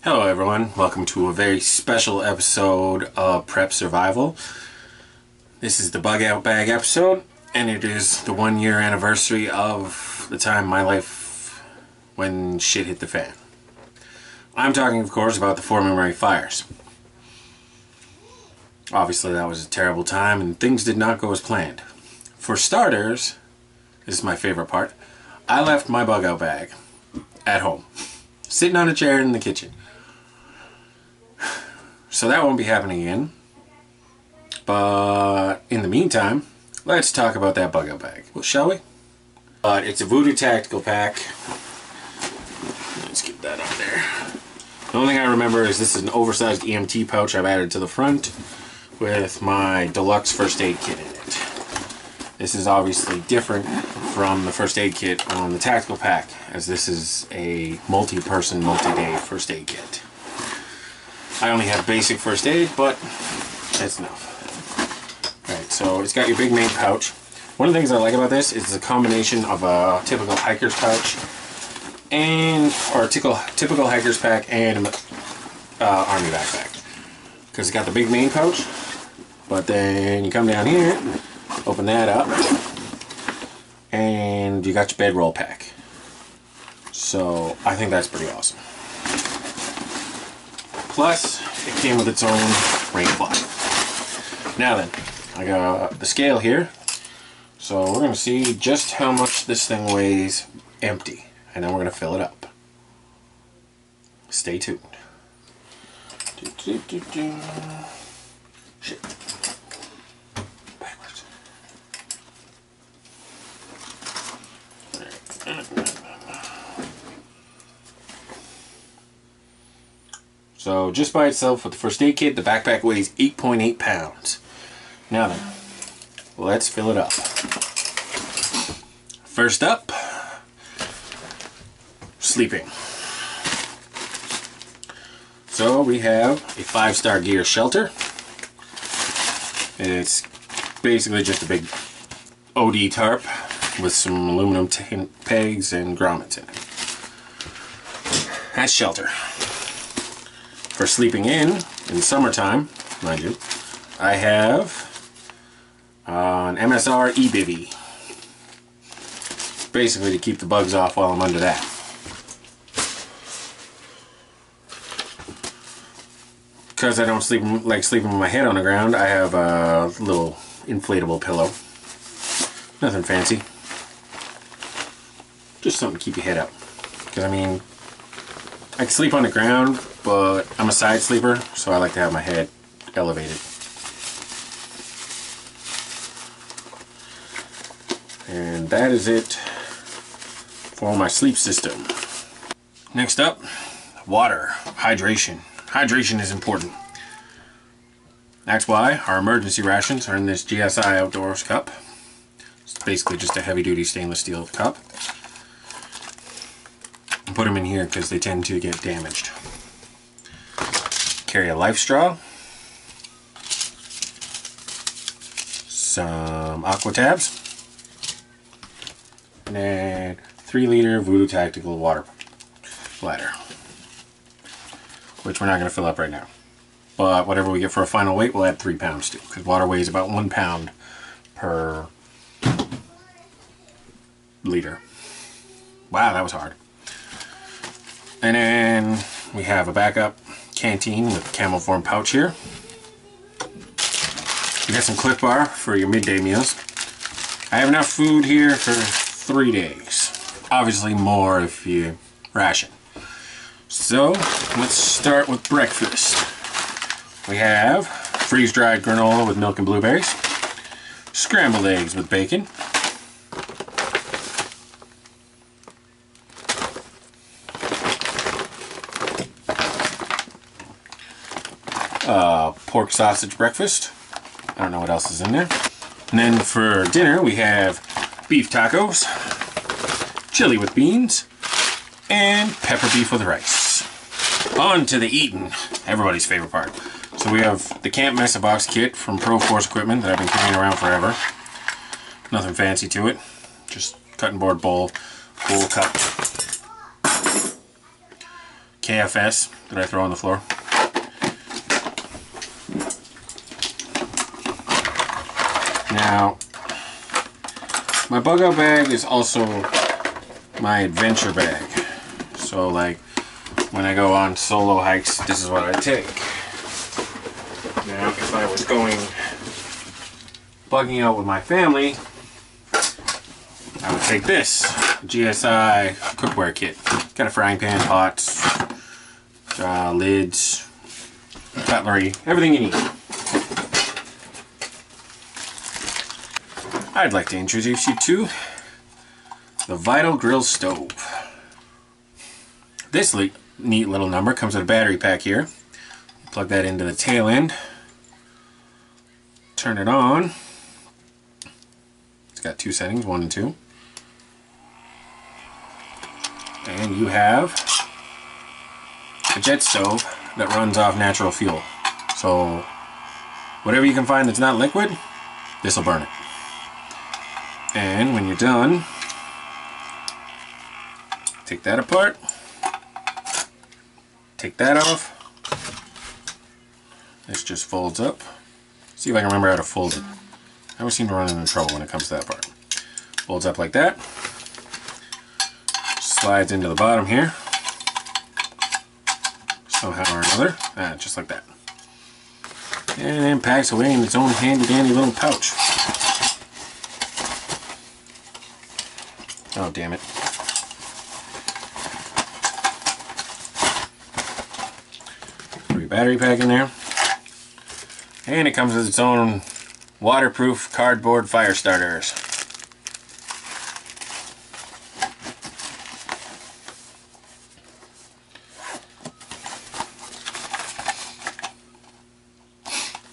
Hello everyone, welcome to a very special episode of Prep Survival. This is the Bug Out Bag episode, and it is the 1 year anniversary of the time in my life when shit hit the fan. I'm talking, of course, about the Fort McMurray Fires. Obviously that was a terrible time and things did not go as planned. For starters, this is my favorite part, I left my bug out bag at home, sitting on a chair in the kitchen. So that won't be happening again. But in the meantime, let's talk about that bug out bag. Well, shall we? It's a Voodoo tactical pack. Let's get that on there. The only thing I remember is this is an oversized EMT pouch I've added to the front with my deluxe first aid kit in it. This is obviously different from the first aid kit on the tactical pack, as this is a multi-person, multi-day first aid kit. I only have basic first aid, but that's enough. Alright, so it's got your big main pouch. One of the things I like about this is the combination of a typical hiker's pouch or typical hiker's pack and army backpack. Because it's got the big main pouch, but then you come down here, open that up, and you got your bedroll pack. So I think that's pretty awesome. Plus, it came with its own rain cloth. Now then, I got the scale here. So we're going to see just how much this thing weighs empty. And then we're going to fill it up. Stay tuned. Shit. Backwards. So just by itself with the first aid kit, the backpack weighs 8.8 pounds. Now then, let's fill it up. First up, sleeping. So we have a 5-star gear shelter. It's basically just a big OD tarp with some aluminum pegs and grommets in it. That's shelter. For sleeping in the summertime, mind you, I have an MSR e-bivvy. Basically to keep the bugs off while I'm under that. Because I don't like sleeping with my head on the ground, I have a little inflatable pillow. Nothing fancy. Just something to keep your head up. Because I mean, I can sleep on the ground, but I'm a side sleeper, so I like to have my head elevated. And that is it for my sleep system. Next up, water, hydration. Hydration is important. That's why our emergency rations are in this GSI Outdoors cup. It's basically just a heavy-duty stainless steel cup. Put them in here because they tend to get damaged. Carry a life straw, some aqua tabs, and then 3-liter Voodoo tactical water bladder, which we're not going to fill up right now. But whatever we get for a final weight, we'll add 3 pounds to, because water weighs about 1 pound per liter. Wow, that was hard. And then we have a backup canteen with a camel form pouch here. You got some Cliff Bar for your midday meals. I have enough food here for 3 days. Obviously more if you ration. So let's start with breakfast. We have freeze-dried granola with milk and blueberries, scrambled eggs with bacon, pork sausage breakfast. I don't know what else is in there. And then for dinner we have beef tacos, chili with beans, and pepper beef with rice. On to the eating, everybody's favorite part. So we have the Camp Mesa box kit from Pro Force Equipment that I've been carrying around forever. Nothing fancy to it, just cutting board bowl, full cup. KFS that I throw on the floor. Now, my bug out bag is also my adventure bag. So like when I go on solo hikes, this is what I take. Now, if I was going bugging out with my family, I would take this GSI cookware kit. Got a frying pan, pots, lids, cutlery, everything you need. I'd like to introduce you to the Vital Grill Stove. This neat little number comes with a battery pack here. Plug that into the tail end. Turn it on. It's got two settings, 1 and 2. And you have a jet stove that runs off natural fuel. So whatever you can find that's not liquid, this will burn it. And when you're done, take that apart, take that off. This just folds up. See if I can remember how to fold it. I always seem to run into trouble when it comes to that part. Folds up like that. Slides into the bottom here. Somehow or another. Just like that. And then packs away in its own handy dandy little pouch. Oh, damn it. Put your battery pack in there. And it comes with its own waterproof cardboard fire starters.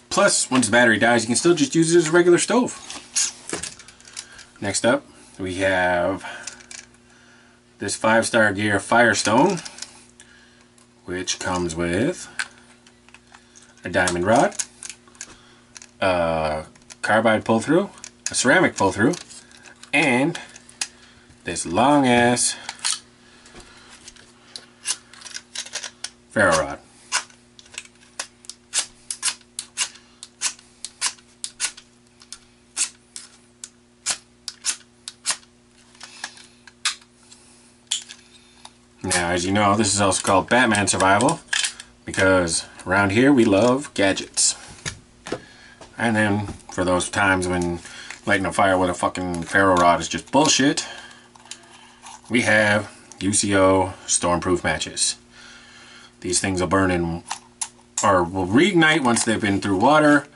Plus, once the battery dies, you can still just use it as a regular stove. Next up, we have this 5-star gear Firestone, which comes with a diamond rod, a carbide pull-through, a ceramic pull-through, and this long-ass ferro rod. Now, as you know, this is also called Batman Survival, because around here we love gadgets. And then, for those times when lighting a fire with a fucking ferro rod is just bullshit, we have UCO stormproof matches. These things will burn in, or will reignite once they've been through water,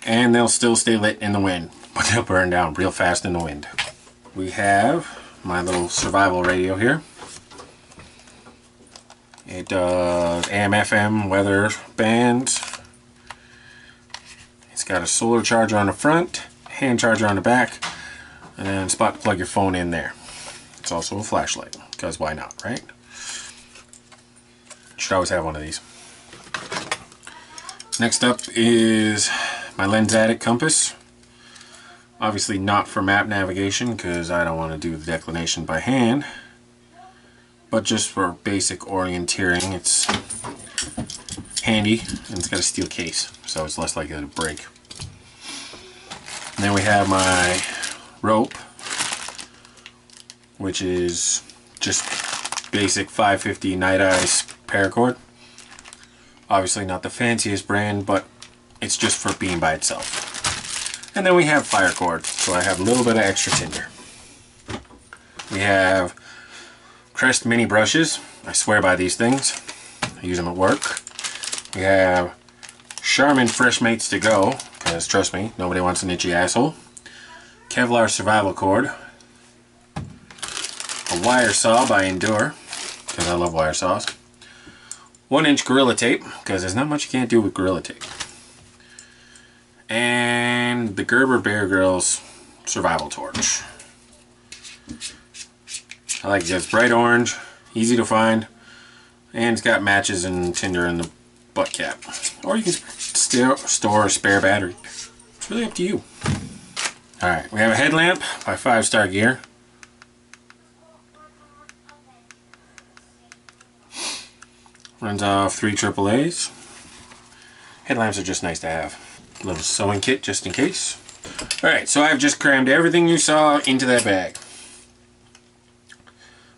and they'll still stay lit in the wind, but they'll burn down real fast in the wind. We have my little survival radio here. It does AM, FM, weather bands. It's got a solar charger on the front, hand charger on the back, and then a spot to plug your phone in there. It's also a flashlight, because why not, right? You should always have one of these. Next up is my Lensatic compass. Obviously not for map navigation, because I don't want to do the declination by hand. But just for basic orienteering, it's handy, and it's got a steel case, so it's less likely to break. And then we have my rope, which is just basic 550 Night Eyes paracord. Obviously not the fanciest brand, but it's just for being by itself. And then we have fire cord, so I have a little bit of extra tinder. We have Crest mini brushes. I swear by these things. I use them at work. We have Charmin Fresh Mates to go, because trust me, nobody wants an itchy asshole. Kevlar survival cord. A wire saw by Endure, because I love wire saws. 1-inch Gorilla Tape, because there's not much you can't do with Gorilla Tape. And the Gerber Bear Grylls survival torch. I like it. It's bright orange, easy to find, and it's got matches and tinder in the butt cap. Or you can store a spare battery. It's really up to you. Alright, we have a headlamp by 5-star gear. Runs off 3 AAAs. Headlamps are just nice to have. A little sewing kit just in case. Alright, so I've just crammed everything you saw into that bag.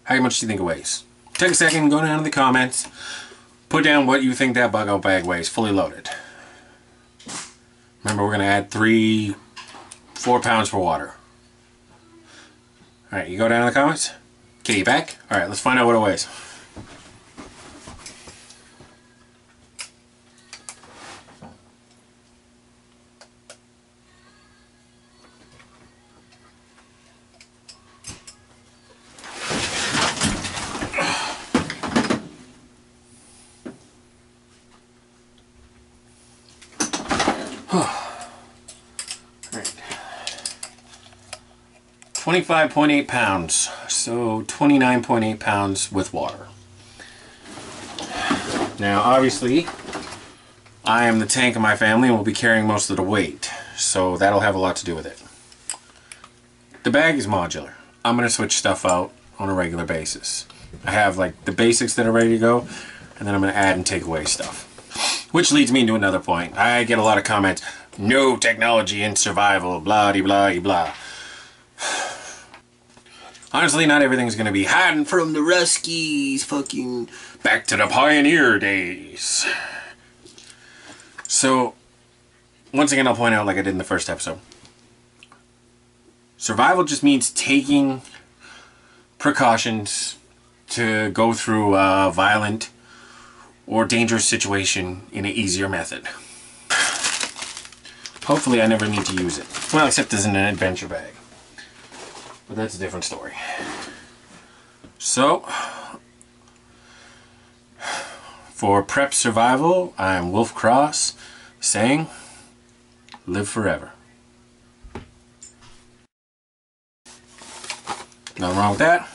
How much do you think it weighs? Take a second, go down to the comments. Put down what you think that bug out bag weighs, fully loaded. Remember, we're going to add 4 pounds for water. Alright, you go down in the comments? Okay, you back? Alright, let's find out what it weighs. Alright. 25.8 pounds, so 29.8 pounds with water. Now obviously I am the tank of my family and will be carrying most of the weight, so that'll have a lot to do with it. The bag is modular. I'm going to switch stuff out on a regular basis. I have like the basics that are ready to go, and then I'm going to add and take away stuff. Which leads me to another point. I get a lot of comments, no technology in survival, blah de blah de blah. Honestly, not everything's going to be hiding from the Ruskies, fucking back to the pioneer days. So, once again, I'll point out, like I did in the first episode, survival just means taking precautions to go through a violent or dangerous situation in an easier method. Hopefully I never need to use it. Well, except as in an adventure bag. But that's a different story. So, for prep survival, I'm Wolf Cross saying, live forever. Nothing wrong with that.